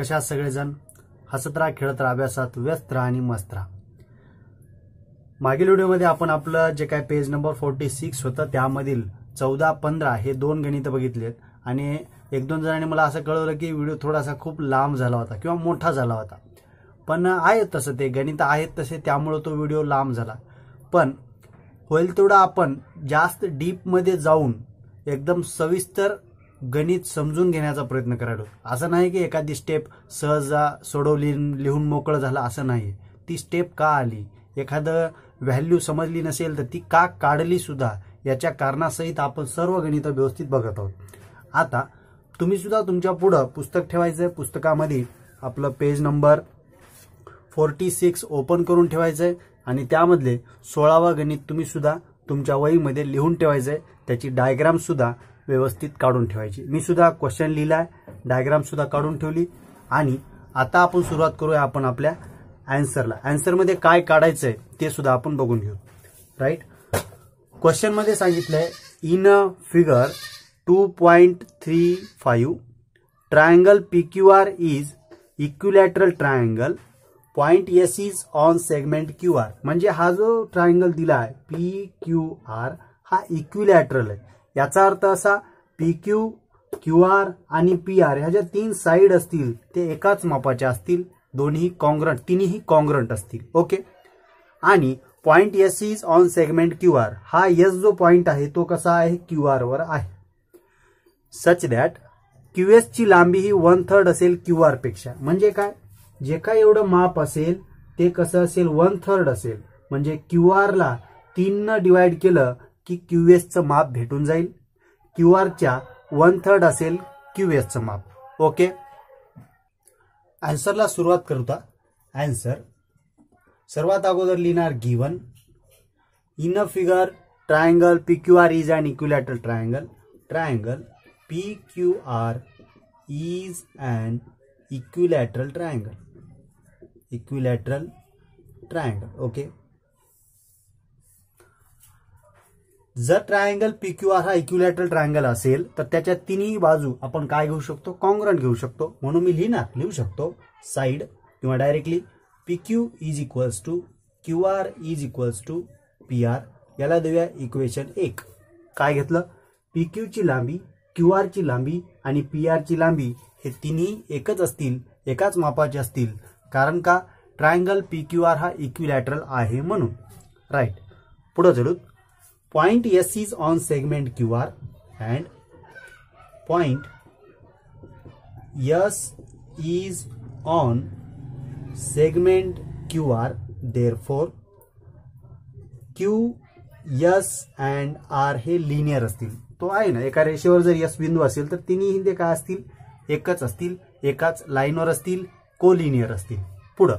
कशा आहात सगळेजण? हसत राहा, खेळत राहा, अभ्यासात व्यस्त राहा आणि मस्त राहा. मागील व्हिडिओमध्ये आपण आपलं जे काय पेज नंबर 46 होतं त्यामधील 14-15 हे दोन गणित बघितलेत आणि एक दोन जणांनी मला असं कळवलं की व्हिडिओ थोडासा खूप लांब झाला होता किंवा मोठा झाला होता. पण आहे तसं, ते गणित आहेत तसे, त्यामुळे तो व्हिडिओ लांब झाला. पण होईल तेवढा आपण जास्त डीप मध्ये जाऊन एकदम सविस्तर गणित समजून घेण्याचा प्रयत्न करायला. असं नाही की एखादी स्टेप सहज सोडवली लिहून मोकळं झालं, असं नाही. ती स्टेप का आली, एखादं व्हॅल्यू समजली नसेल तर ती का काढली सुद्धा, याच्या कारणासहित आपण सर्व गणित व्यवस्थित बघत आहोत. आता तुम्ही सुद्धा तुमच्या पुढं पुस्तक ठेवायचं, पुस्तकामध्ये आपलं पेज नंबर 46 ओपन करून ठेवायचंय आणि त्यामधले 16वा गणित तुम्ही सुद्धा तुमच्या वहीमध्ये लिहून ठेवायचंय. त्याची डायग्राम सुद्धा व्यवस्थित काढून ठेवायची. मी सुद्धा क्वेश्चन लिहिलाय, डायग्राम सुद्धा काढून ठेवली आणि आता आपण सुरुवात करूया आपण आपल्या आन्सरला. आन्सरमध्ये काय काढायचंय ते सुद्धा आपण बघून घेऊ. राईट, क्वेश्चन मध्ये सांगितलंय in a figure 2.35 triangle PQR is equilateral triangle, point S is on segment QR. म्हणजे हा जो ट्रायंगल दिला आहे PQR हा इक्विलॅटरल आहे. याचा अर्थ असा PQ, QR आणि PR ह्या ज्या तीन साइड असतील ते एकाच मापाच्या असतील, दोन्ही कॉन्ग्रंट, तिन्ही कॉन्ग्रंट असतील. ओके, आणि point S is on segment QR, हा S जो पॉइंट आहे तो कसा आहे, QR वर आहे. सच दॅट QS ची लांबी ही 1/3 असेल QR पेक्षा. म्हणजे काय, जे काय एवढं माप असेल ते कसं असेल, 1/3 असेल. म्हणजे QR ला 3 ने डिवाइड केलं की QS चं माप भेटून जाईल. QR च्या 1/3 असेल QS चं माप. ओके, आन्सरला सुरुवात करूया. आन्सर सर्वात अगोदर लिहिणार given. In a figure triangle PQR is an equilateral triangle. Triangle PQR is an equilateral triangle. Equilateral triangle. Okay, जर ट्रायंगल PQR हा इक्विलॅटरल ट्रायंगल असेल तर त्याच्या तिन्ही बाजू आपण काय घेऊ शकतो, कॉन्ग्रंट घेऊ शकतो. म्हणून मी लिहू शकतो साइड किंवा directly PQ is equals to QR is equals to PR. याला देऊया इक्वेशन 1. काय घेतलं, PQ ची लांबी, QR ची लांबी आणि PR ची लांबी हे तिन्ही एकच असतील, एकाच मापाचे असतील. कारण का, ट्रायंगल PQR हा इक्विलॅटरल आहे म्हणून. राईट, पुढे चलू. Point S is on segment QR and point S is on segment QR. Therefore, Q, S and R हे लिनियर असतील. तो आहे ना, एका रेषेवर जर S बिंदू असेल तर तिन्ही ते काय असतील, एकच असतील, एकाच लाईनवर असतील, कोलिनियर असतील. पुढं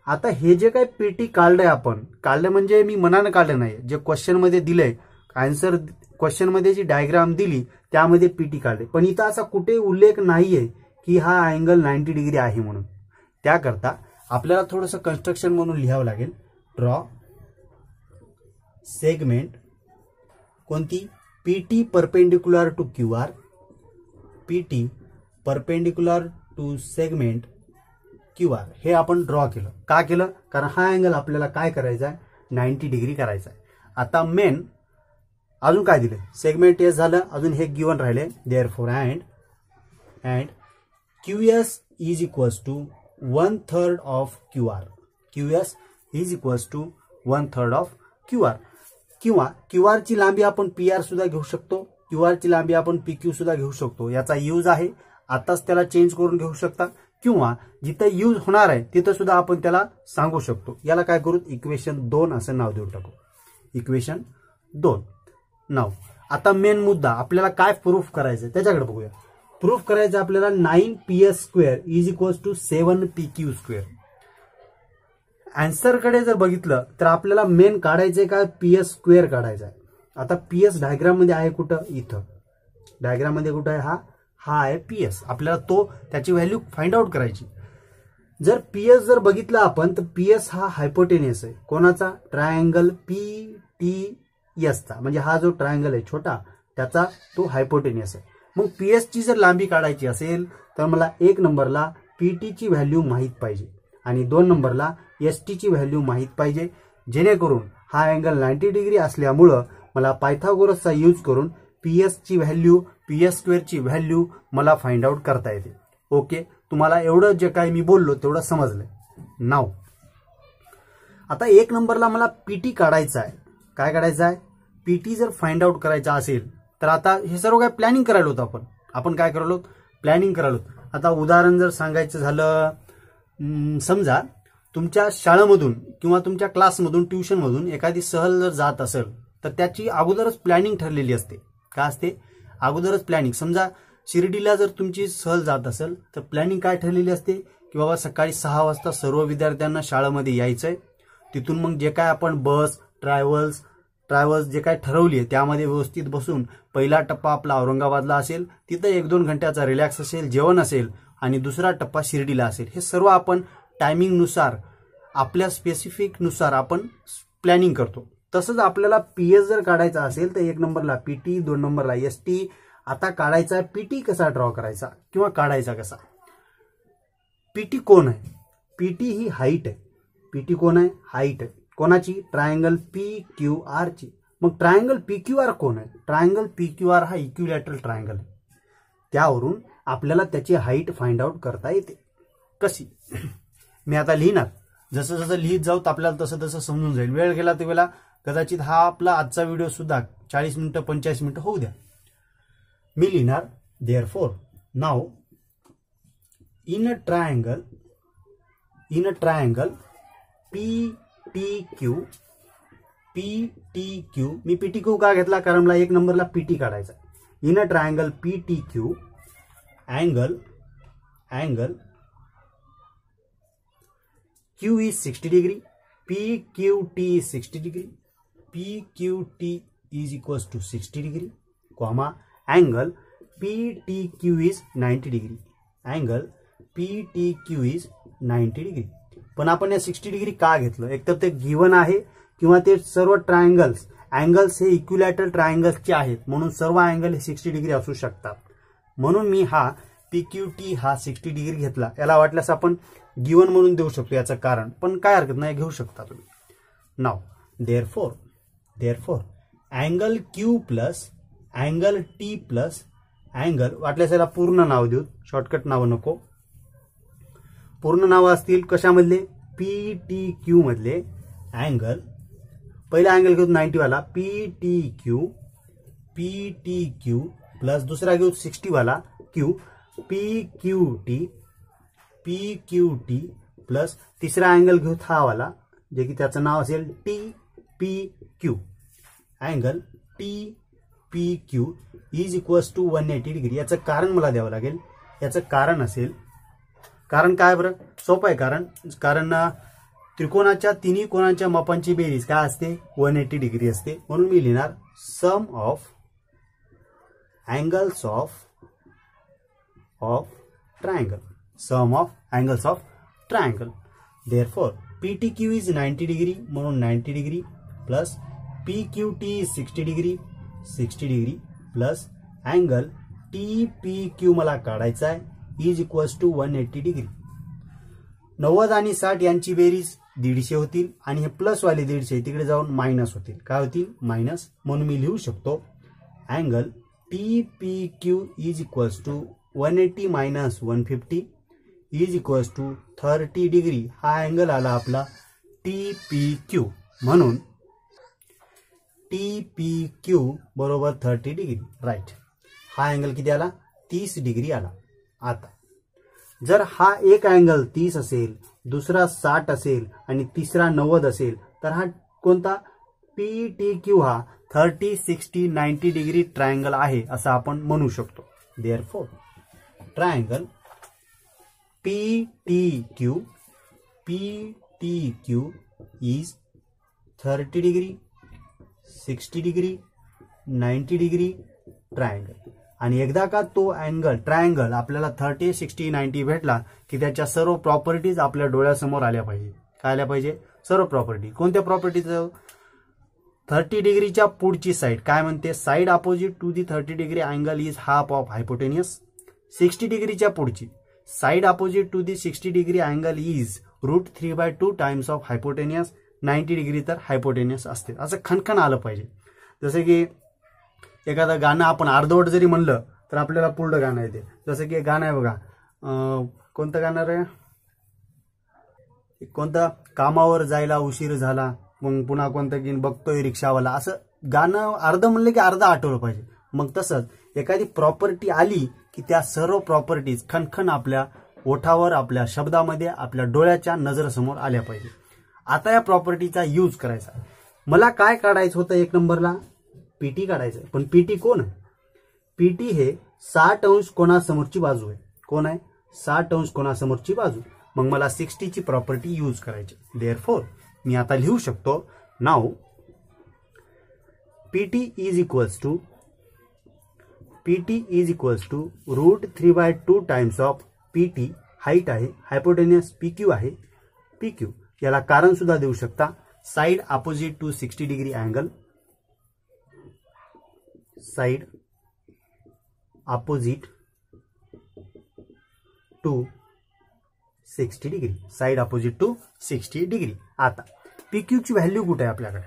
आता हे जे काही पेटी काढलंय आपण, काढलं म्हणजे मी मनानं काढलं नाही, जे क्वेश्चन मध्ये दिलंय, आन्सर क्वेश्चन मध्ये जी डायग्राम दिली त्यामध्ये पेटी काढले. पण इथं असा कुठे उल्लेख नाहीये की हा अँगल 90 डिग्री आहे म्हणून. त्याकरता आपल्याला थोडंसं कन्स्ट्रक्शन म्हणून लिहावं लागेल. ड्रॉ सेगमेंट, कोणती, PT perpendicular to QR, PT perpendicular to segment QR हे आपण ड्रॉ केलं. का केलं, कारण हा अँगल आपल्याला काय करायचा आहे, 90 डिग्री करायचा आहे. आता मेन अजून काय दिले, सेगमेंट S झालं, अजून हे गिवन राहिले. Therefore and QS is equals to 1/3 of QR. QS is equals to 1/3 of QR. किंवा QR ची लांबी आपण PR सुद्धा घेऊ शकतो, QR ची लांबी आपण PQ सुद्धा घेऊ शकतो. याचा यूज आहे, आताच त्याला चेंज करून घेऊ शकता किंवा जिथं यूज होणार आहे तिथं सुद्धा आपण त्याला सांगू शकतो. याला काय करू, इक्वेशन 2 असं नाव देऊन टाकू. इक्वेशन 2 नाव. आता मेन मुद्दा आपल्याला काय प्रूफ करायचं त्याच्याकडे बघूया. प्रूफ करायचं आपल्याला 9PS² is equals to 7PQ². Answer कडे जर बघितलं तर आपल्याला मेन काढायचंय का, PS² काढायचा आहे. आता PS डायग्राम मध्ये आहे कुठं, इथं डायग्राम मध्ये कुठं आहे, हा आहे PS. आपल्याला तो त्याची व्हॅल्यू फाइंड आउट करायची. जर PS जर बघितलं आपण तर PS हा हायपोटेनियस आहे. कोणाचा, ट्रायंगल PTS चा. म्हणजे हा जो ट्रायंगल आहे छोटा त्याचा तो हायपोटेनियस आहे. मग PS ची जर लांबी काढायची असेल तर मला 1 नंबरला पीटीची व्हॅल्यू माहीत पाहिजे आणि 2 नंबरला एसटीची व्हॅल्यू माहीत पाहिजे, जेणेकरून हा अँगल 90 डिग्री असल्यामुळं मला पायथागोरसचा यूज करून पीएसची व्हॅल्यू PS² व्हॅल्यू मला फाइंड आउट करता येते. ओके, तुम्हाला एवढं जे काही मी बोललो तेवढं समजलंय. नाव आता 1 नंबरला मला पीटी काढायचा आहे. काय काढायचं आहे? पीटी जर फाइंड आउट करायचा असेल तर आता हे सर्व काय प्लॅनिंग करायला होतं. आपण काय करायलो? प्लॅनिंग करायलो. आता उदाहरण जर सांगायचं झालं, समजा तुमच्या शाळेमधून किंवा तुमच्या क्लासमधून ट्युशनमधून एखादी सहल जर जात असेल तर त्याची अगोदरच प्लॅनिंग ठरलेली असते. काय असते? अगोदरच प्लॅनिंग. समजा शिर्डीला जर तुमची सहल जात असेल तर प्लॅनिंग काय ठरलेली असते की बाबा सकाळी 6 वाजता सर्व विद्यार्थ्यांना शाळेमध्ये यायचंय. तिथून मग जे काय आपण बस ट्रॅव्हल्स जे काय ठरवली आहे त्यामध्ये व्यवस्थित बसून पहिला टप्पा आपला औरंगाबादला असेल, तिथं 1-2 घंट्याचा रिलॅक्स असेल, जेवण असेल आणि दुसरा टप्पा शिर्डीला असेल. हे सर्व आपण टायमिंगनुसार आपल्या स्पेसिफिक नुसार आपण प्लॅनिंग करतो. तसंच आपल्याला पीएस जर काढायचा असेल तर 1 नंबरला पीटी, 2 नंबरला एसटी. आता काढायचा पीटी कसा ड्रॉ करायचा किंवा काढायचा कसा? पीटी कोण आहे? पीटी ही हाईट आहे. पीटी कोण आहे? हाईट आहे. कोणाची? ट्रायंगल PQR ची. मग ट्रायंगल PQR कोण आहे? ट्रायंगल PQR हा इक्विलॅटरल ट्रायंगल आहे. त्यावरून आपल्याला त्याची हाईट फाइंड आउट करता येते. कशी? मी आता लिहिणार, जसं जसं लिहित जाऊ आपल्याला तसं तसं समजून जाईल. वेळ गेला तर वेळा कदाचित हा आपला आजचा व्हिडिओ सुद्धा 40 मिनिटं 45 मिनिटं होऊ द्या. मी लिहिणार therefore now in a triangle PTQ. Me PTQ का घेतला? कारण मला 1 नंबरला पीटी काढायचा. In a triangle PTQ angle Q is 60 degree, PQT is 60 degree, PQT is equals to 60 degree, comma angle PTQ is 90 degree. Angle PTQ is 90 degree. पण आपण या 60 degree का घेतलं? एक तर ते गिवन आहे किंवा ते सर्व अँगल्स हे इक्विलॅटरल ट्रायंगल्सचे आहेत, म्हणून सर्व अँगल हे 60 डिग्री असू शकतात. म्हणून मी हा PQT हा 60 डिग्री घेतला. याला वाटल्यास आपण गिवन म्हणून देऊ शकतो याचं कारण, पण काय हरकत नाही, घेऊ शकता तुम्ही. नाव therefore angle Q plus angle T plus angle, वाटल्यास याला पूर्ण नाव देऊ, शॉर्टकट नाव नको. पूर्ण नाव असतील कशामधले? PTQ मधले अँगल. पहिला अँगल घेऊ 90 वाला PTQ प्लस दुसरा घेऊ 60 वाला Q PQT प्लस तिसरा अँगल घेऊ हा वाला, जे की त्याचं नाव असेल TPQ. Angle TPQ is equals to 180 degree. याचं कारण मला द्यावं लागेल. याचं कारण असेल, कारण काय बरं? सोपं आहे. कारण त्रिकोणाच्या तिन्ही कोणाच्या मापांची बेरीज काय असते? 180 डिग्री असते. म्हणून मी लिहिणार sum of angles of triangle. Sum of angles of triangle. Therefore PTQ is 90 degree म्हणून 90 degree plus PQT is 60 degree plus angle TPQ मला काढायचा आहे इज इक्वल्स टू 180 डिग्री. 90 आणि 60 यांची बेरीज 150 होतील आणि हे प्लस वाले 150 तिकडे जाऊन मायनस होतील. काय होतील? मायनस. म्हणून मी लिहू शकतो angle TPQ is equals to 180 minus 150 is equals to 30 degree. हा अँगल आला आपला TPQ. म्हणून TPQ बरोबर 30 डिग्री. राईट. हा अँगल किती आला? 30 डिग्री आला. आता जर हा एक अँगल 30 असेल, दुसरा 60 असेल आणि तिसरा 90 असेल तर हा कोणता? PTQ हा 30, 60, 90 डिग्री ट्रायंगल आहे असं आपण म्हणू शकतो. Therefore triangle PTQ is 30 degree, 60 degree, 90 degree triangle. आणि एकदा का तो ट्रायंगल आपल्याला 30, 60, 90 भेटला की त्याच्या सर्व प्रॉपर्टीज आपल्या डोळ्यासमोर आल्या पाहिजे. काय आल्या पाहिजे? सर्व प्रॉपर्टी. कोणत्या प्रॉपर्टीज? 30 डिग्रीच्या पुढची साईड काय म्हणते? Side opposite to the 30 degree angle is half of hypotenuse. 60 डिग्रीच्या पुढची side opposite to the 60 degree angle is √3/2 times of hypotenuse. 90 degree तर हायपोटेनियस असते. असं खणखण आलं पाहिजे. जसं की एखादं गाणं आपण अर्धवट जरी म्हणलं तर आपल्याला पूर्ण गाणं येते. जसं की गाणं आहे बघा, कोणतं गाणं रे, कोणतं, कामावर जायला उशीर झाला, मग पुन्हा कोणतं की बघतोय रिक्षावाला. असं गाणं अर्ध म्हणलं की अर्ध आठवलं पाहिजे. मग तसंच एखादी प्रॉपर्टी आली की त्या सर्व प्रॉपर्टीज खणखण आपल्या ओठावर, आपल्या शब्दामध्ये, आपल्या डोळ्याच्या नजरेसमोर आल्या पाहिजे. आता या प्रॉपर्टीचा यूज करायचा. मला काय काढायचं होतं, 1 नंबरला पीटी काढायचं. पण पीटी कोण आहे? पीटी हे 60 अंश कोणासमोरची बाजू आहे. कोण आहे? 60 अंश कोणासमोरची बाजू. मग मला 60 ची प्रॉपर्टी यूज करायची. देअरफॉर मी आता लिहू शकतो, now PT is equals to √3/2 times of PT. Height आहे, हायपोटेनियस पीक्यू आहे. पीक्यू याला कारण सुद्धा देऊ शकता, side opposite to 60 degree angle. Side opposite to 60 degree. Side opposite to 60 degree. आता पीक्यू ची व्हॅल्यू कुठे आहे आपल्याकडे?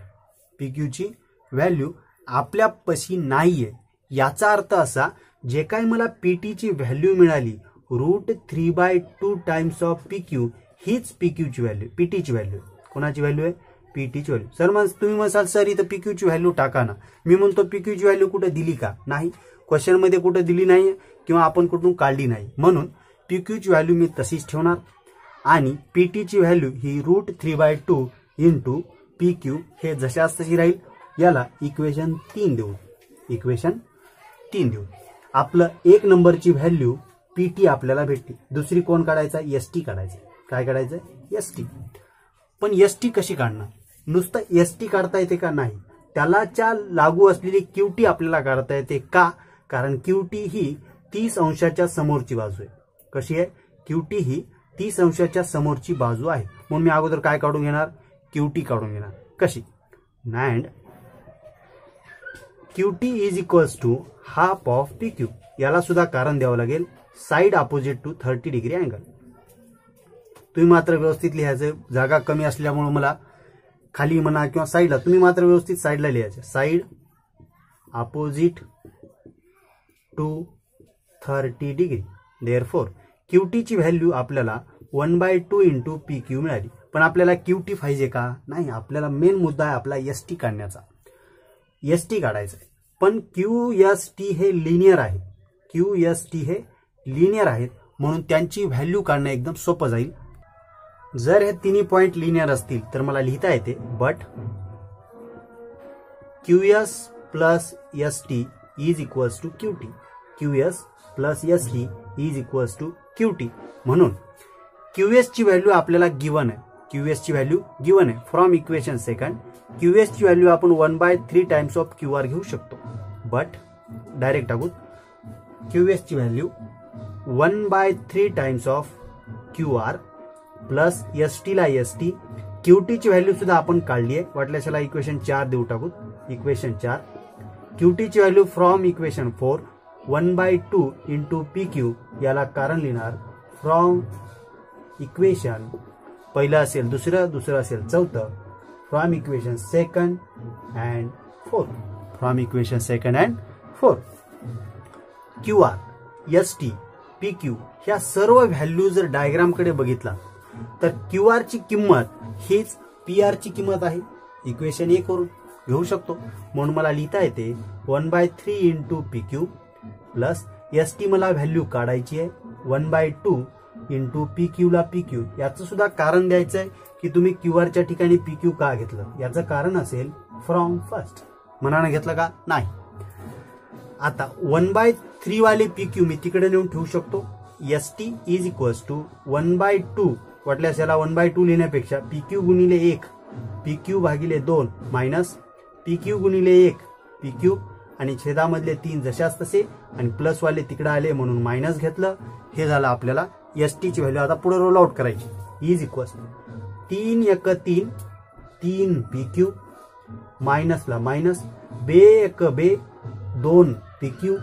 पीक्यू ची व्हॅल्यू आपल्यापाशी नाहीये. याचा अर्थ असा, जे काही मला पीटी ची व्हॅल्यू मिळाली √3/2 टाइम्स ऑफ पीक्यू, हीच पीक्यू ची व्हॅल्यू, पीटी ची व्हॅल्यू. कोणाची व्हॅल्यू आहे? पीटी ची व्हॅल्यू. सर मग तुम्ही म्हणाल सर इथं पीक्यू ची व्हॅल्यू टाका ना. मी म्हणतो पीक्यू ची व्हॅल्यू कुठे दिली का? नाही, क्वेश्चन मध्ये कुठे दिली नाही किंवा आपण कुठून काढली नाही. म्हणून पीक्यू ची व्हॅल्यू मी तशीच ठेवणार आणि पीटी ची व्हॅल्यू ही √3/2 इंटू पीक्यू हे जशाच तशी राहील. याला इक्वेशन 3 देऊ. इक्वेशन 3 देऊ. आपलं 1 नंबरची व्हॅल्यू पीटी आपल्याला भेटली. दुसरी कोण काढायचा? एसटी काढायचं. काय काढायचं? एसटी. पण एसटी कशी काढणार? नुसतं एसटी काढता येते का? नाही, त्यालाच्या लागू असलेली क्यूटी आपल्याला काढता येते. का? कारण क्यूटी ही 30 अंशाच्या समोरची बाजू आहे. कशी आहे? क्यूटी ही 30 अंशाच्या समोरची बाजू आहे. म्हणून मी अगोदर काय काढून घेणार? क्यूटी काढून घेणार. कशी? And QT is equals to half of PQ. याला सुद्धा कारण द्यावं लागेल, side opposite to 30 degree angle. तुम्ही मात्र व्यवस्थित लिहायचं. जागा कमी असल्यामुळे मला खाली म्हणा किंवा साईडला, तुम्ही मात्र व्यवस्थित साईडला लिहायचं. Side opposite to 30 degree. Therefore QT ची व्हॅल्यू आपल्याला 1/2 इंटू पीक्यू मिळाली. पण आपल्याला क्यूटी पाहिजे का? नाही, आपल्याला मेन मुद्दा आहे आपला एसटी काढण्याचा. एसटी काढायचं आहे. पण क्यूएसटी हे लिनियर आहे. क्यूएसटी हे लिनियर आहेत म्हणून त्यांची व्हॅल्यू काढणं एकदम सोपं जाईल. जर हे तिन्ही पॉइंट लिनियर असतील तर मला लिहिता येते, but QS plus ST is equals to QT. QS plus ST is equals to QT. म्हणून क्यूएस ची व्हॅल्यू आपल्याला गिवन आहे. क्यूएस ची व्हॅल्यू गिवन आहे फ्रॉम इक्वेशन 2. क्यूएस ची व्हॅल्यू आपण 1/3 टाइम्स ऑफ क्यूआर घेऊ शकतो. बट डायरेक्ट टाकू. क्यूएस ची value 1/3 times of QR plus ST ला एसटी. क्यूटी ची व्हॅल्यू सुद्धा आपण काढली आहे. वाटल्यास याला इक्वेशन 4 देऊ टाकू. इक्वेशन 4. क्यूटी ची value from equation 4 1/2 into PQ. याला कारण लिहिणार फ्रॉम इक्वेशन पहिलं असेल दुसरं, दुसरं असेल चौथं, from equation 2 and 4. From equation 2 and 4. QR, ST, PQ ह्या सर्व व्हॅल्यू जर डायग्राम कडे बघितला तर क्यूआर ची किंमत हीच पीआर ची किंमत आहे. इक्वेशन 1 वरून घेऊ शकतो. म्हणून मला लिहिता येते 1/3 इंटू पीक्यू प्लस एसटी मला व्हॅल्यू काढायची आहे 1/2 इंटू पीक्यू ला पीक्यू. याचं सुद्धा कारण द्यायचं आहे की तुम्ही क्यूआरच्या ठिकाणी पीक्यू का घेतलं. याचं कारण असेल फ्रॉम फर्स्ट. मनाने घेतलं का? नाही. आता 1/3 वाले पीक्यू मी तिकडे नेऊन ठेवू शकतो. ST is equals to 1/2. वाटल्यास याला 1/2 लिहिण्यापेक्षा पीक्यू गुणिले 1 पीक्यू भागिले 2 मायनस पीक्यू गुणिले 1 पीक्यू आणि छेदामधले 3 जशाच तसे आणि प्लस वाले तिकडे आले म्हणून मायनस घेतलं. हे झालं आपल्याला एसटी ची व्हॅल्यू. आता पुढे रोल आउट करायची. इज इक्वल्स 3 1 3 3 पीक्यू मायनसला मायनस बे 1 बे 2 पीक्यू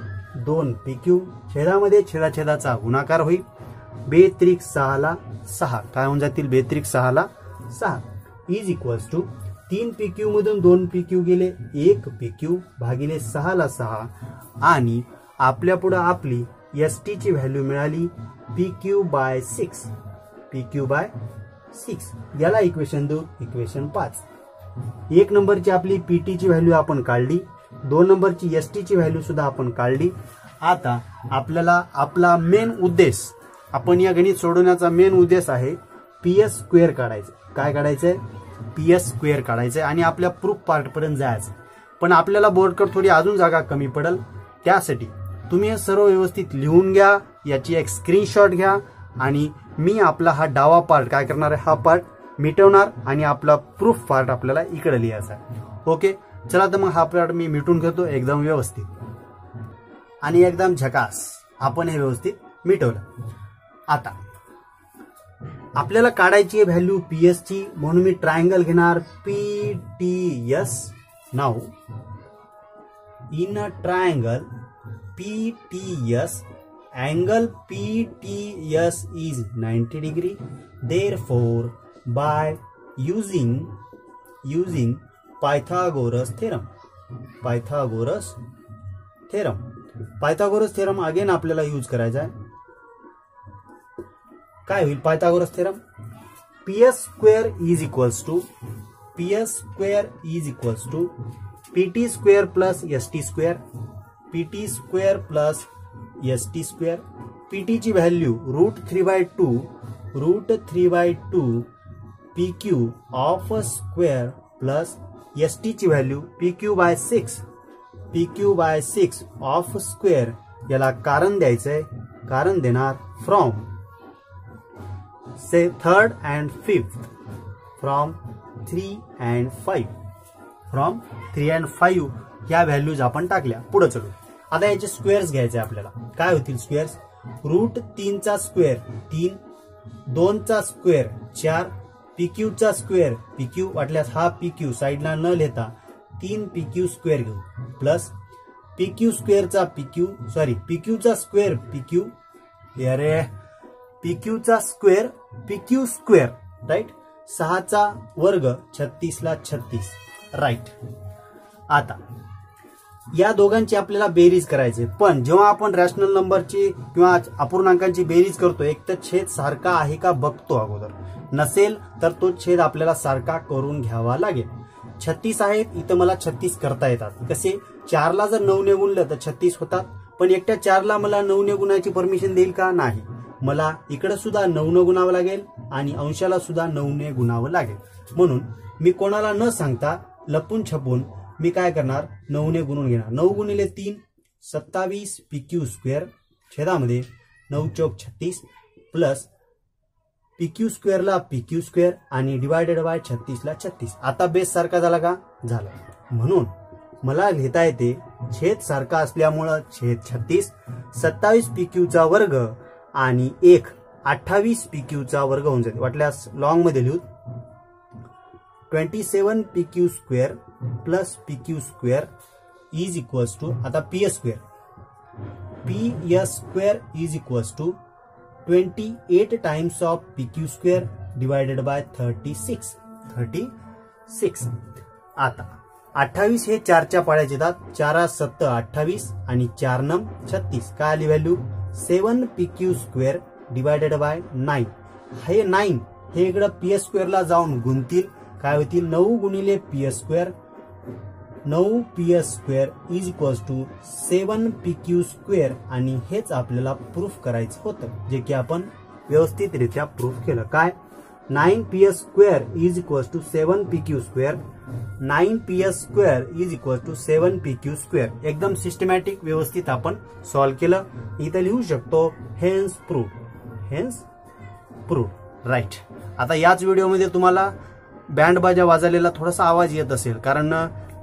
2 पीक्यू. छेदामध्ये छेदाछेदाचा गुणाकार होईल बेत्रिक 6 ला 6 काय होऊन जातील, बेत्रिक 6 ला 6 इज इक्वल्स टू 3 PQ मधून 2 PQ गेले, 1 PQ भागिले 6 ला 6 आणि आपल्या पुढे आपली ST ची व्हॅल्यू मिळाली PQ बाय 6, PQ बाय 6. याला इक्वेशन 2, इक्वेशन 5. 1 नंबरची आपली PT ची व्हॅल्यू आपण काढली, 2 नंबरची ST ची व्हॅल्यू सुद्धा आपण काढली. आता आपल्याला आपला मेन उद्देश, आपण या गणित सोडवण्याचा मेन उद्देश आहे PS स्क्वेअर काढायचं. काय काढायचंय, PS स्क्वेअर काढायचंय आणि आपल्या प्रूफ पार्ट पर्यंत जायचं. पण आपल्याला बोर्डवर थोडी अजून जागा कमी पडेल, त्यासाठी तुम्ही हे सर्व व्यवस्थित लिहून घ्या, याची एक स्क्रीनशॉट घ्या आणि मी आपला हा डावा पार्ट काय करणार आहे, हा पार्ट मिटवणार आणि आपला प्रूफ पार्ट आपल्याला इकडे लिहायचा आहे. ओके, चला तर मग हा पार्ट मी मिटून घेतो एकदम व्यवस्थित आणि एकदम झकास आपण हे व्यवस्थित मिटवलं. आता आपल्याला काढायची आहे व्हॅल्यू PS ची, म्हणून मी ट्रायंगल घेणार PTS. Now in a triangle PTS, angle PTS is 90 degree. Therefore, by using Pythagoras theorem, Pythagoras theorem again आपल्याला यूज करायचा आहे. काय होईल Pythagoras theorem? PS square is equals to PT square plus ST square, PT square plus ST square. PT ची value √3/2 PQ of square plus ST ची value PQ by 6 of square. याला कारण द्यायचंय, कारण देणार from say 3rd and 5th, from 3 and 5 या values आपण टाकल्या. पुढे चलू. आता याचे स्क्वेअर्स घ्यायचे आपल्याला. काय होतील स्क्वेअर्स? √3 चा स्क्वेअर 3, 2 चा स्क्वेअर 4, PQ चा स्क्वेअर PQ वाटल्यास हा PQ साइडला न लिहिता 3 PQ स्क्वेअर घेऊ प्लस PQ स्क्वेअरचा PQ चा स्क्वेअर PQ, अरे PQ चा स्क्वेअर PQ स्क्वेअर, राईट. 6 चा वर्ग 36 ला 36, राईट. आता या दोघांची आपल्याला बेरीज करायची. पण जेव्हा आपण रॅशनल नंबरची किंवा अपूर्णांकांची बेरीज करतो, एक तर छेद सारखा आहे का बघतो अगोदर. नसेल तर तो छेद आपल्याला सारखा करून घ्यावा लागेल. 36 आहेत, इथं मला 36 करता येतात. कसे? 4 ला जर 9 ने गुणलं तर 36 होतात. पण एकट्या 4 ला मला 9 ने गुणायची परमिशन देईल का? नाही. मला इकडे सुद्धा 9 ने गुणावं लागेल आणि अंशाला सुद्धा 9 ने गुणावं लागेल. म्हणून मी कोणाला न सांगता लपून छपून मी काय करणार, 9 ने गुणून घेणार. 9 गुणिले 3 27 PQ स्क्वेअर छेदामध्ये 9 चौक 36 प्लस PQ स्क्वेअरला PQ स्क्वेअर आणि डिवायडेड बाय 36 ला 36. आता बेस सारखा झाला का? झाला. म्हणून मला लिहिता येते छेद सारखा असल्यामुळं छेद 36, 27 PQ चा वर्ग आणि 1 28 PQ चा वर्ग होऊन जाते. वाटल्यास लॉंग मध्ये लिहू 27 PQ square plus PQ square is equals to, आता PS square is equals to 28 times of PQ square divided by 36. आता 28 हे 4 च्या पाड्याचे येतात. 4 7 28 आणि 4 9 36. काय आली value? 7 PQ square divided bye 9. हे 9 हे इकडे PS स्क्वेअरला जाऊन गुणतील. काय होतील? 9 गुणिले PS square, 9 PS square is equals to 7 PQ square. आणि हेच आपल्याला प्रूफ करायचं होतं, जे की आपण व्यवस्थितरित्या प्रूफ केलं. काय? 9 PS square is equals to 7 PQ square. 9 PS square is equals to 7 PQ square. एकदम सिस्टमॅटिक व्यवस्थित आपण सॉल्व्ह केलं. इथं लिहू शकतो हेन्स प्रूफ, राईट. आता याच व्हिडिओमध्ये तुम्हाला बँड बाजा वाजवलेला थोडासा आवाज येत असेल, कारण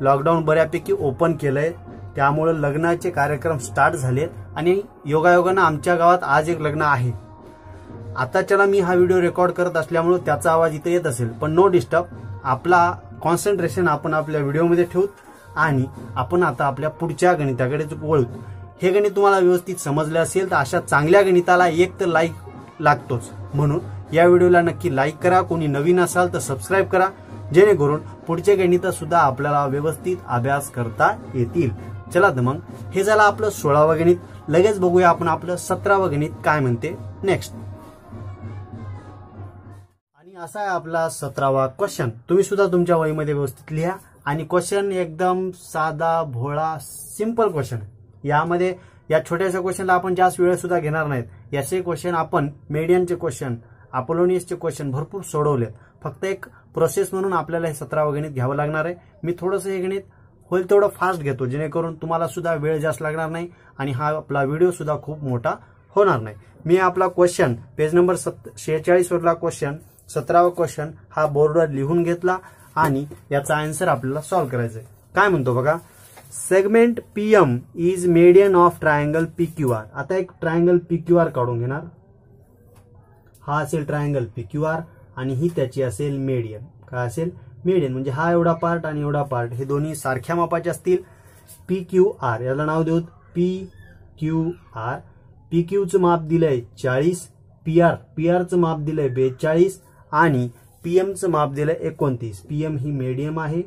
लॉकडाऊन बऱ्यापैकी ओपन केलंय, त्यामुळे लग्नाचे कार्यक्रम स्टार्ट झालेत आणि योगायोगानं आमच्या गावात आज एक लग्न आहे. आताच्याला मी हा व्हिडिओ रेकॉर्ड करत असल्यामुळे त्याचा आवाज इथे येत असेल, पण नो डिस्टर्ब. आपला कॉन्सन्ट्रेशन आपण आपल्या व्हिडिओमध्ये ठेवूत आणि आपण आता आपल्या पुढच्या गणिताकडे वळूत. हे गणित तुम्हाला व्यवस्थित समजले असेल तर अशा चांगल्या गणिताला एक तर लाईक लागतोच. म्हणून या व्हिडिओला नक्की लाईक करा. कोणी नवीन असाल तर सबस्क्राईब करा, जेणेकरून पुढचे गणित सुद्धा आपल्याला व्यवस्थित अभ्यास करता येतील. चला तर मग हे झालं आपलं 16वं गणित. लगेच बघूया आपण आपलं 17वं गणित काय म्हणते नेक्स्ट. आणि असा आहे आपला 17वा क्वेश्चन. तुम्ही सुद्धा तुमच्या वहीमध्ये व्यवस्थित लिहा. आणि क्वेश्चन एकदम साधा भोळा सिंपल क्वेश्चन. यामध्ये या छोट्याशा क्वेश्चनला आपण जास्त वेळ सुद्धा घेणार नाहीत. याचे क्वेश्चन आपण मेडियनचे क्वेश्चन, अपोलोनियसचे क्वेश्चन भरपूर सोडवले. फक्त एक प्रोसेस म्हणून आपल्याला हे 17वं गणित घ्यावं लागणार आहे. मी थोडंसं हे गणित होईल तेवढं फास्ट घेतो, जेणेकरून तुम्हाला सुद्धा वेळ जास्त लागणार नाही आणि हा आपला व्हिडिओ सुद्धा खूप मोठा होणार नाही. मी आपला क्वेश्चन पेज नंबर 46 वरला क्वेश्चन 17वा क्वेश्चन हा बोर्डवर लिहून घेतला आणि याचा आन्सर आपल्याला सॉल्व्ह करायचा आहे. काय म्हणतो बघा, segment PM is median of triangle PQR. आता एक ट्रायंगल PQR काढून घेणार. हा असेल ट्रायंगल PQR आणि ही त्याची असेल मेडियन. काय असेल? मेडियन. म्हणजे हा एवढा पार्ट आणि एवढा पार्ट हे दोन्ही सारख्या मापाचे असतील. PQR याला नाव देऊ PQR. PQचं माप दिलंय 40, PRचं माप दिलंय 42 आणि PMचं माप दिलंय 29. PM ही मीडियम आहे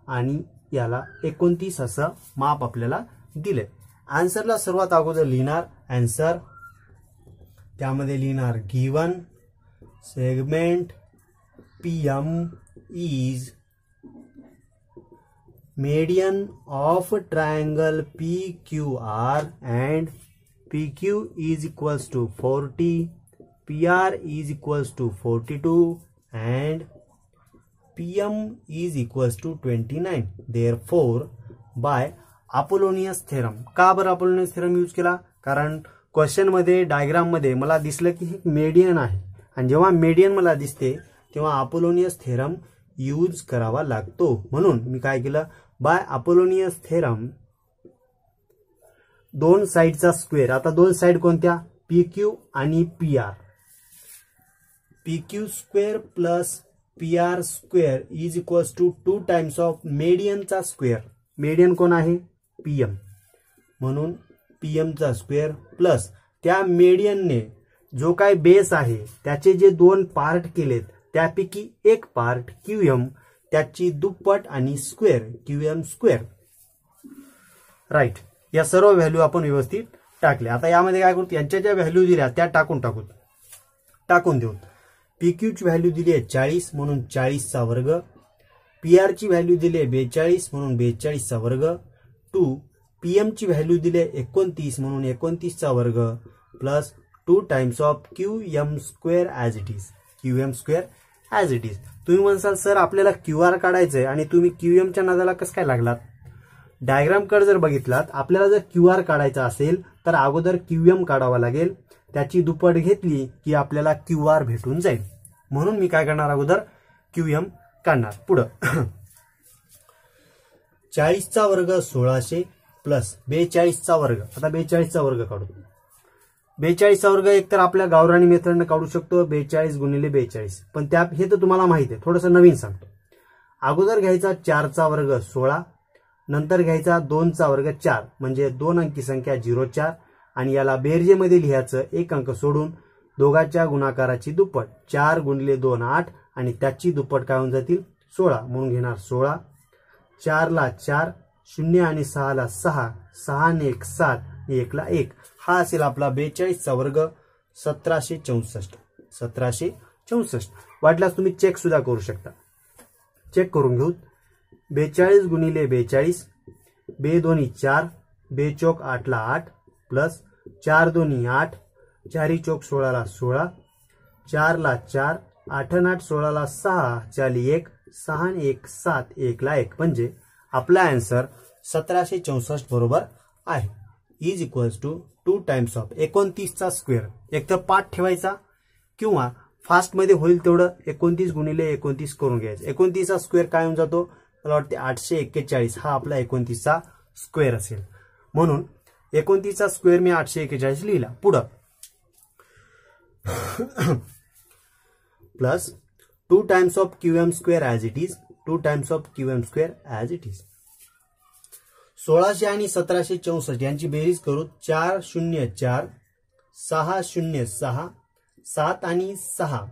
आणि याला 29 असं माप आपल्याला दिलंय. आन्सरला सर्वात अगोदर लिहिणार आन्सर, त्यामध्ये लिहिणार given segment PM is median of triangle PQR and PQ is equals to 40, PR is equals to 42 and PM is equals to 29. Therefore, by Apollonius theorem. का बरं Apollonius theorem यूज केला? कारण क्वेश्चन मध्ये diagram मध्ये मला दिसलं की हे मेडियन आहे आणि जेव्हा मेडियन मला दिसते तेव्हा अपोलोनियस थेरम यूज करावा लागतो. म्हणून मी काय केलं, बाय अपोलोनियस थेरम दोन साइडचा स्क्वेअर. आता दोन साइड कोणत्या? PQ आणि PR. PQ square plus PR square is equals to 2 times of मेडियनचा स्क्वेअर. मेडियन कोण आहे? PM. म्हणून PMचा स्क्वेअर प्लस त्या मेडियनने जो काय बेस आहे त्याचे जे दोन पार्ट केलेत त्यापैकी एक पार्ट QM, त्याची दुप्पट आणि स्क्वेअर QM स्क्वेअर. राईट. या सर्व व्हॅल्यू आपण व्यवस्थित टाकले. आता यामध्ये काय करू, यांच्या ज्या व्हॅल्यू दिल्या त्या टाकून देऊ. PQ ची व्हॅल्यू दिली आहे 40 म्हणून 40चा वर्ग. PR ची व्हॅल्यू दिली आहे 42 म्हणून 42चा वर्ग. 2 PM ची व्हॅल्यू दिली आहे 29 म्हणून 29चा वर्ग plus 2 times of QM square as it is. QM square as it is. तुम्ही म्हणसाल सर आपल्याला QR काढायचंय आणि तुम्ही QMच्या नादाला कसं काय लागलात? डायग्राम कडे जर बघितलात, आपल्याला जर QR काढायचा असेल तर अगोदर QM काढावा लागेल. त्याची दुप्पट घेतली की आपल्याला QR भेटून जाईल. म्हणून मी काय करणार, अगोदर QM काढणार. पुढं 40चा वर्ग 1600 प्लस 42चा वर्ग. आता 42चा वर्ग काढू. 42चा वर्ग एकतर आपल्या गावराणी मेथडने काढू शकतो 42 गुणिले 42. पण त्या हे तर तुम्हाला माहिती आहे, थोडंसं नवीन सांगतो. अगोदर घ्यायचा 4चा वर्ग 16, नंतर घ्यायचा 2चा वर्ग 4 म्हणजे 2 अंकी संख्या 04 आणि याला बेरजेमध्ये लिहायचं एक अंक सोडून दोघांच्या गुणाकाराची दुप्पट. 4 गुणिले 2 8 आणि त्याची दुप्पट काय होऊन जातील 16 म्हणून घेणार 16. 4 ला 4, 0 आणि 6 ला 6, 6 ने 1 7, 1 ला 1. हा असेल आपला 42चा वर्ग 1764. 1764. वाटल्यास तुम्ही चेक सुद्धा करू शकता. चेक करून घेऊ. 42 गुणिले 42, 2 दोन्ही 4, 2 चौक 8 ला 8 प्लस 4 दोन्ही 8, 4 चौक 16 ला 16, 4 ला 4, 8 आणि 8 16 ला 6, 4 1, 6 आणि 1 7, 1 ला 1. म्हणजे आपला आन्सर 1764 बरोबर आहे. Is equals to 2 times of 29चा स्क्वेअर. एक तर पाठ ठेवायचा किंवा फास्ट मध्ये होईल तेवढं 29 गुणिले 29 करून घ्यायचं. 29चा स्क्वेअर काय होऊन जातो, मला वाटते 841. हा आपला 29चा स्क्वेअर असेल. म्हणून 29चा स्क्वेअर मी 841 लिहिला. पुढं plus 2 times of QM square as it is. 2 times of QM square as it is. 1600 आणि 1764 यांची बेरीज करू. 4 0 4, 6 0 6, 7 आणि 6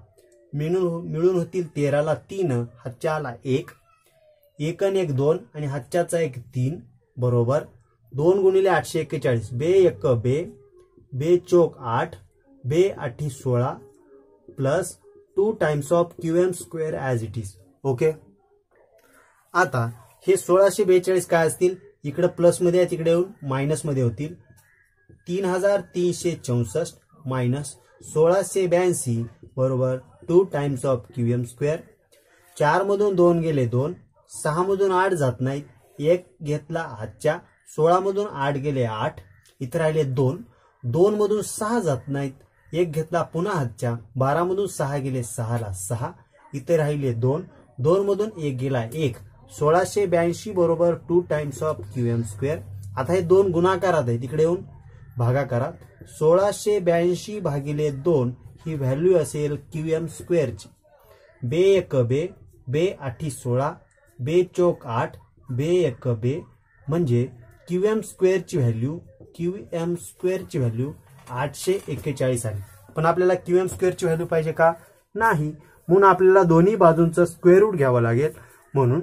मिळून होतील 13 ला 3, हातच्या आला 1, 1 आणि 1 2 आणि हातच्याचा 1 3 बरोबर 2 गुणिले 841 बे 1 बे बे चौक 8 बे 8 16 plus 2 times of QM square as it is. Okay. आता हे 1642 काय असतील, इकडे प्लस मध्ये आहे तिकडे येऊन मायनस मध्ये होतील. 3364 मायनस 1682 बरोबर 2 टाइम्स ऑफ QM स्क्वेअर. 4 मधून 2 गेले 2, 6 मधून 8 जात नाहीत, 1 घेतला हातच्या, 16 मधून 8 गेले 8, इथे राहिले 2, 2 मधून 6 जात नाहीत, 1 घेतला पुन्हा हातच्या, 12 मधून 6 गेले 6 ला 6, इथे राहिले 2, 2 मधून 1 गेला 1. 1682 बरोबर 2 टाइम्स ऑफ QM स्क्वेअर. आता हे 2 गुणाकारात आहे, तिकडे येऊन भागाकारात. 1682 भागिले 2 ही व्हॅल्यू असेल QM स्क्वेअरची. बे 1 बे बे 8 16 बे चौक 8 बे 1 बे म्हणजे QM स्क्वेअरची व्हॅल्यू 841 आली. पण आपल्याला QM स्क्वेअरची व्हॅल्यू पाहिजे का? नाही. म्हणून आपल्याला दोन्ही बाजूंचं स्क्वेअर रूट घ्यावं लागेल. म्हणून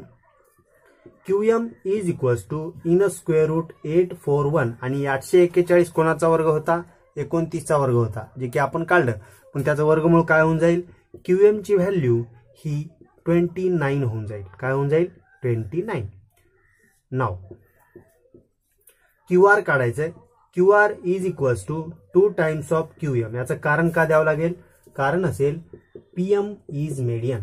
QM is equals to in square root 841 आणि 841 कोणाचा वर्ग होता? 29चा वर्ग होता, जे की आपण काढलं. पण त्याचं वर्गमूळ काय होऊन जाईल? QM ची व्हॅल्यू ही 29 होऊन जाईल. काय होऊन जाईल? 29. नाव QR काढायचंय. QR is equals to 2 times of QM. याचं कारण का द्यावं लागेल? कारण असेल PM is median.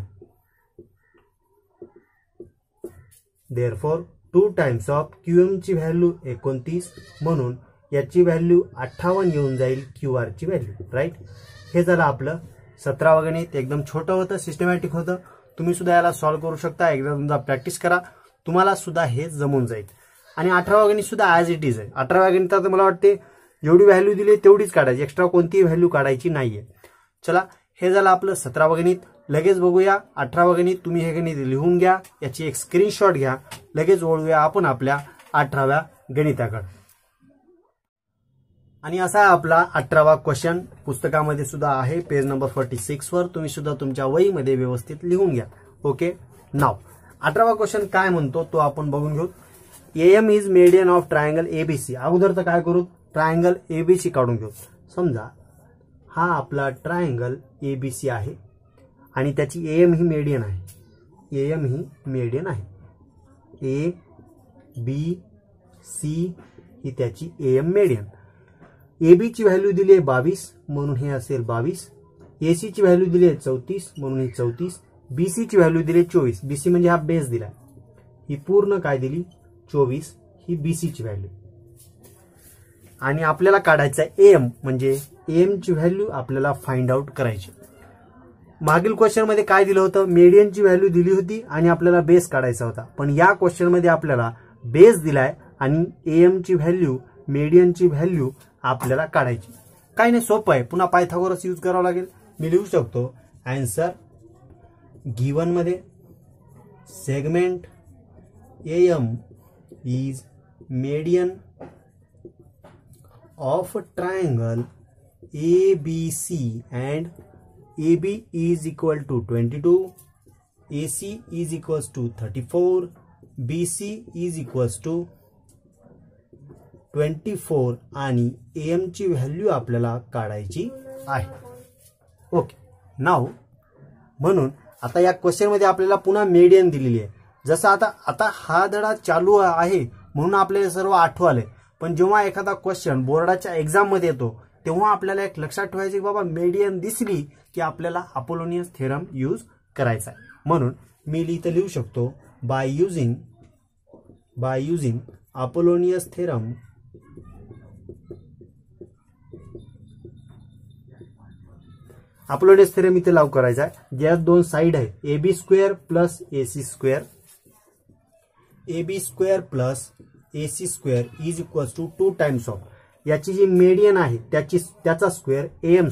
Therefore 2 times of QM ची व्हॅल्यू 29 म्हणून याची व्हॅल्यू 58 येऊन जाईल QR ची व्हॅल्यू. राईट. हे झालं आपलं 17वा गणित. एकदम छोटं होतं, सिस्टमॅटिक होतं. तुम्ही सुद्धा याला सॉल्व्ह करू शकता. एकदा तुमचा प्रॅक्टिस करा, तुम्हाला सुद्धा हे जमून जाईल. आणि 18वा गणित सुद्धा ॲज इट इज आहे. 18व्या गणितात मला वाटते जेवढी व्हॅल्यू दिली तेवढीच काढायची, एक्स्ट्रा कोणतीही व्हॅल्यू काढायची नाहीये. चला, हे झालं आपलं 17वा गणित. लगेच बघूया 18वा गणित. तुम्ही हे गणित लिहून घ्या, याची एक स्क्रीनशॉट घ्या. लगेच वळूया आपण आपल्या 18व्या गणिताकडे. आणि असा आपला 18वा क्वेश्चन पुस्तकामध्ये सुद्धा आहे, पेज नंबर 46 वर. तुम्ही सुद्धा तुमच्या वहीमध्ये व्यवस्थित लिहून घ्या. ओके. नाव 18वा क्वेश्चन काय म्हणतो तो आपण बघून घेऊ. AM is median of triangle ABC. अगोदर तर काय करू, ट्रायंगल ABC काढून घेऊ. समजा हा आपला ट्रायंगल ABC आहे आणि त्याची AM ही मीडियन आहे. AM ही मीडियन आहे. A B C ही त्याची AM मीडियन. AB ची व्हॅल्यू दिली आहे 22 म्हणून हे असेल 22. AC ची व्हॅल्यू दिली आहे 34 म्हणून ही 34. BC ची व्हॅल्यू दिली 24. BC म्हणजे हा बेस दिला, ही पूर्ण काय दिली 24, ही BC ची व्हॅल्यू. आणि आपल्याला काढायचा AM म्हणजे AM ची व्हॅल्यू आपल्याला फाइंड आउट करायची. मागील क्वेश्चन मध्ये काय दिलं होतं, मीडियनची व्हॅल्यू दिली होती आणि आपल्याला बेस काढायचा होता. पण या क्वेश्चन मध्ये आपल्याला बेस दिलाय आणि AM ची व्हॅल्यू, मीडियनची व्हॅल्यू आपल्याला काढायची. काही नाही, सोपं आहे. पुन्हा पायथागोरस यूज करावं लागेल. मी लिहू शकतो आन्सर गिवन मध्ये segment AM is median of triangle ABC and AB is equal to 22, AC is equals to 34, BC is equals to 24 आणि AM ची व्हॅल्यू आपल्याला काढायची आहे. ओके. नाव म्हणून आता या क्वेश्चन मध्ये आपल्याला पुन्हा मीडियन दिलेली आहे. जसं आता हा धडा चालू आहे म्हणून आपल्याला सर्व आठवले. पण जेव्हा एखादा क्वेश्चन बोर्डाच्या एक्झाम मध्ये येतो तेव्हा आपल्याला एक लक्षात ठेवायचे की बाबा मीडियन दिसली की आपल्याला अपोलोनियस थेरम यूज करायचा आहे. म्हणून मी इथं लिहू शकतो by using Apollonius theorem Apollonius theorem इथे लागू करायचा आहे. ज्यात दोन साइड आहेत, AB square plus AC square. AB square plus AC square is equals to 2 times of याची जी मीडियन आहे त्याचा square AM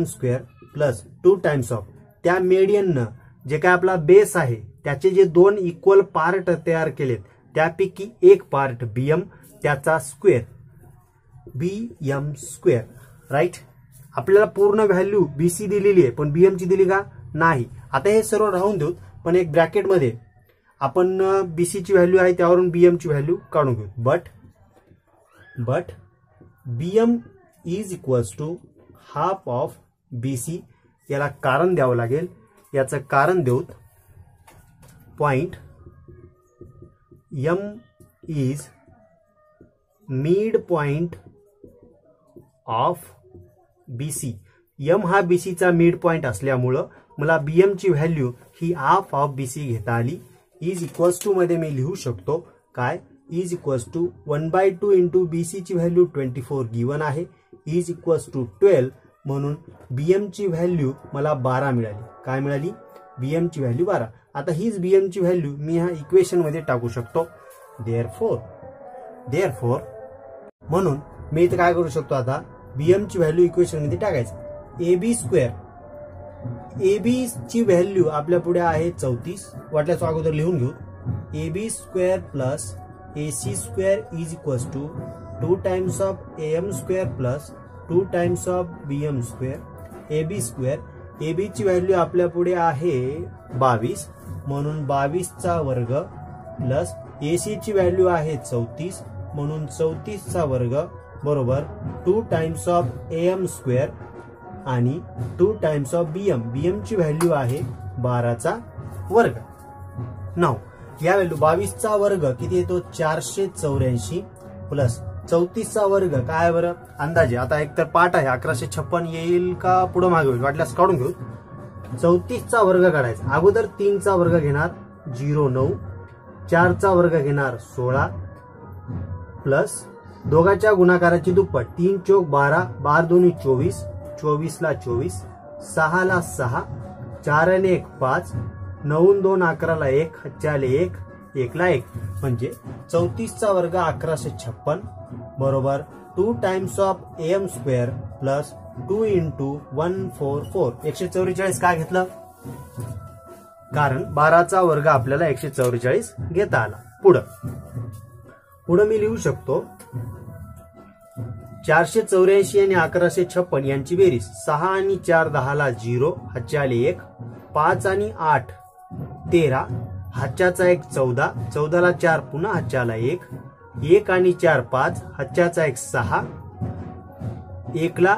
square plus 2 times of त्या मीडियननं जे काय आपला बेस आहे त्याचे जे दोन इक्वल पार्ट तयार केलेत त्यापैकी एक पार्ट BM त्याचा स्क्वेअर BM स्क्वेअर. राईट. आपल्याला पूर्ण व्हॅल्यू बीसी दिलेली आहे, पण बीएम ची दिली का नाही. आता हे सर्व राहून देऊ, पण एक ब्रॅकेटमध्ये आपण बीसी ची व्हॅल्यू आहे त्यावरून बीएम ची व्हॅल्यू काढून घेऊ. But BM is equals to half of BC. याला कारण द्यावं लागेल. याचं कारण देऊत. Point M is mid point of BC. M हा बीसीचा मिड पॉइंट असल्यामुळं मला बीएम ची व्हॅल्यू ही हाफ ऑफ बीसी घेता आली. इज इक्वल्स टू मध्ये मी लिहू शकतो काय, is equals to 1/2 into BC ची व्हॅल्यू 24 गिवन आहे, इज इक्वल्स टू 12. म्हणून बीएम ची व्हॅल्यू मला 12 मिळाली. काय मिळाली, बीएम ची व्हॅल्यू 12. आता हीच बीएम ची व्हॅल्यू मी ह्या इक्वेशन मध्ये टाकू शकतो. देअरफोर म्हणून मी इथे काय करू शकतो, आता बीएम ची व्हॅल्यू इक्वेशन मध्ये टाकायचं. एबी स्क्वेअर, एबी ची व्हॅल्यू आपल्या पुढे आहे 34. वाटल्यास अगोदर लिहून घेऊ. AB square plus AC square is equals to 2 times of AM square plus 2 times of BM square. AB square, AB ची व्हॅल्यू आपल्या पुढे आहे 22, म्हणून 22 चा वर्ग प्लस एसी ची व्हॅल्यू आहे 34, म्हणून 34 चा वर्ग बरोबर 2 टाइम्स ऑफ एएम स्क्वेअर आणि 2 टाइम्स ऑफ बीएम. बीएम ची व्हॅल्यू आहे 12 चा वर्ग. नाव या व्हॅल्यू 22 चा वर्ग किती येतो, 484 प्लस 34 चा वर्ग काय बरं अंदाजे. आता एक तर पाठ आहे 1156 येईल का पुढे मागे होईल, वाटल्यास काढून घेऊ. 34 चा वर्ग काढायचा. अगोदर 3 चा वर्ग घेणार 09, 4 चा वर्ग घेणार 16 प्लस दोघांच्या गुणाकाराची दुप्पट 3 चौक 12, 12 दोन्ही 24, 24 ला 24, 6 ला 6, 4 आणि 1 5, 9 2 11 ला 1, 4 1, 1 ला 1, म्हणजे 34 चा वर्ग 1156 बरोबर 2 times of AM square plus 2 into 144. 144 काय घेतलं, कारण 12 चा वर्ग आपल्याला 144 घेता आला. पुढं मी लिहू शकतो 484 आणि 1156 यांची बेरीज. 6 आणि 4 10 ला 0, हातच्या आले 1, 5 आणि 8 13, हातच्याचा 1 14, 14 ला 4 पुन्हा हातच्या आला 1, 1 आणि 4 5, हातच्याचा 1 6, 1 ला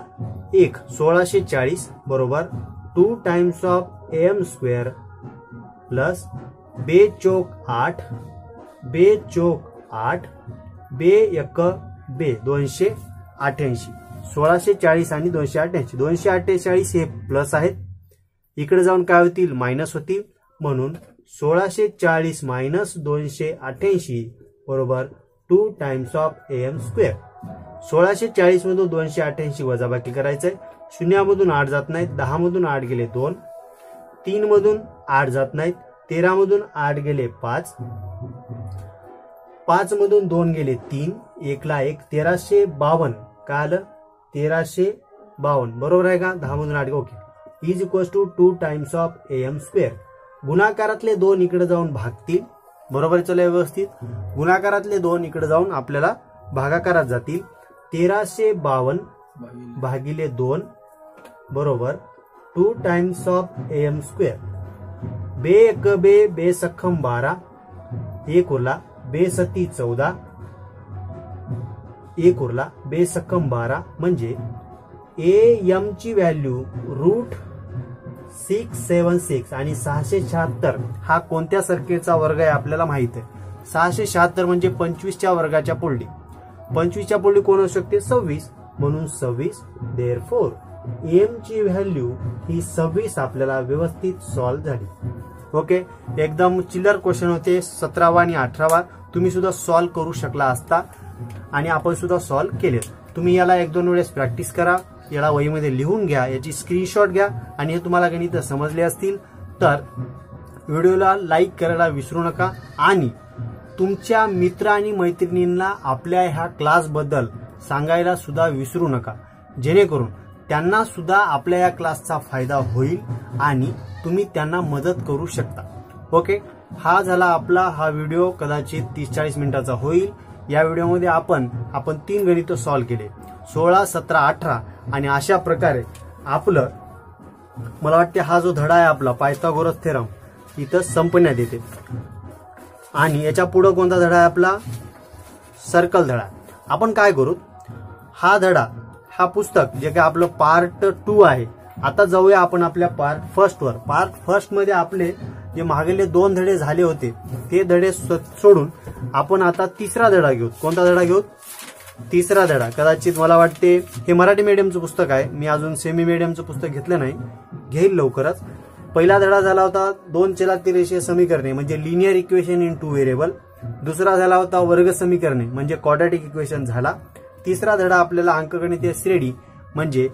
1 1640 बरोबर 2 times of AM square plus बे चौक 8, बे चौक 8, बे 1 बे 288. 1640 आणि 288, 248 हे प्लस आहेत, इकडे जाऊन काय होतील मायनस होतील, म्हणून 1640 मायनस 288 बरोबर 2 टाइम्स ऑफ एएम स्क्वेअर. 1640 मधून 288 वजाबाकी करायचंय. शून्यामधून 8 जात नाहीत, 10 मधून 8 गेले 2, 3 मधून 8 जात नाहीत, 13 मधून 8 गेले 5, 5 मधून 2 गेले 3, 1 ला 1, 1352 काय आलं 1352 बरोबर आहे का. 10 मधून 8 okay. Is equals to 2 times of AM square. गुणाकारातले 2 इकडे जाऊन भागतील बरोबर. चला व्यवस्थित. गुणाकारातले 2 इकडे जाऊन आपल्याला भागाकारात जातील. 1352 भागिले 2 बरोबर 2 टाइम्स ऑफ एएम स्क्वेअर. बे 1 बे, बे सख्खम 12, 1 उरला, बे सती 14, 1 उरला, बे सख्खम 12, म्हणजे एएम ची व्हॅल्यू √676 आणि 676 हा कोणत्या संख्येचा वर्ग आहे आपल्याला माहित आहे. 676 म्हणजे 25च्या वर्गाच्या पोलडी. 25च्या पोलडी कोण असू शकते 26, म्हणून 26. देअरफोर एम ची व्हॅल्यू ही 26 आपल्याला व्यवस्थित सॉल्व्ह झाली. ओके. एकदम चिल्लर क्वेश्चन होते. 17वा आणि 18वा तुम्ही सुद्धा सॉल्व्ह करू शकला असता आणि आपण सुद्धा सॉल्व्ह केले. तुम्ही याला 1-2 वेळेस प्रॅक्टिस करा, याला वहीमध्ये लिहून घ्या, याची स्क्रीनशॉट घ्या आणि हे तुम्हाला गणित समजले असतील तर व्हिडिओला लाईक करायला विसरू नका आणि तुमच्या मित्र आणि मैत्रिणींना आपल्या ह्या क्लासबद्दल सांगायला सुद्धा विसरू नका, जेणेकरून त्यांना सुद्धा आपल्या या क्लासचा फायदा होईल आणि तुम्ही त्यांना मदत करू शकता. ओके. हा झाला आपला हा व्हिडिओ, कदाचित 30-40 मिनिटाचा होईल. या व्हिडिओमध्ये आपण 3 गणित सॉल्व्ह केले. 16, 17, 18 आणि अशा प्रकारे आपलं मला वाटते हा जो धडा आहे आपला पायथागोरस थेरम इथं संपण्यात येते। आणि याच्या पुढे कोणता धडा आहे आपला सर्कल धडा। आपण काय करू हा धडा हा पुस्तक जे काय आपलं पार्ट 2 आहे। आता जाऊया आपण आपल्या पार्ट फर्स्ट वर। पार्ट फर्स्ट मध्ये आपले जे मागले 2 धडे झाले होते ते धडे सोडून आपण आता तिसरा धडा घेऊ। कोणता धडा घेऊ तिसरा धडा। कदाचित मला वाटते हे मराठी मीडियमचं पुस्तक आहे, मी अजून सेमी मीडियमचं पुस्तक घेतलं नाही, घेईल लवकरच। पहिला धडा झाला होता 2 चलातील रेषीय समीकरणे म्हणजे लिनियर इक्वेशन इन 2 व्हेरिएबल। दुसरा झाला होता वर्ग समीकरणे म्हणजे क्वाड्रॅटिक इक्वेशन झाला। तिसरा धडा आपल्याला अंकगणितीय श्रेणी म्हणजे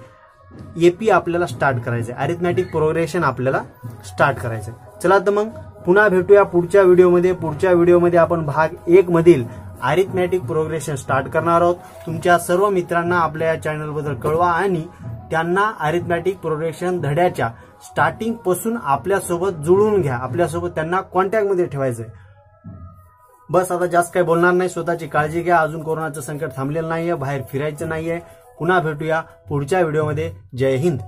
एपी आपल्याला स्टार्ट करायचं आहे, अरिथमॅटिक प्रोग्रेशन आपल्याला स्टार्ट करायचं आहे। चला तर मग पुन्हा भेटूया पुढच्या व्हिडिओमध्ये। पुढच्या व्हिडिओमध्ये आपण भाग 1 मधील अरिथमॅटिक प्रोग्रेशन स्टार्ट करणार आहोत। तुमच्या सर्व मित्रांना आपल्या या चॅनलबद्दल कळवा आणि त्यांना अरिथमॅटिक प्रोग्रेशन धड्याच्या स्टार्टिंग पासून आपल्यासोबत जुळवून घ्या, आपल्यासोबत त्यांना कॉन्टॅक्ट मध्ये ठेवायचंय। बस आता जास्त काही बोलणार नाही, स्वतःची काळजी घ्या। अजून कोरोनाचं संकट थांबलेलं नाहीये, बाहेर फिरायचं नाहीये। पुन्हा भेटूया पुढच्या व्हिडिओमध्ये। जय हिंद।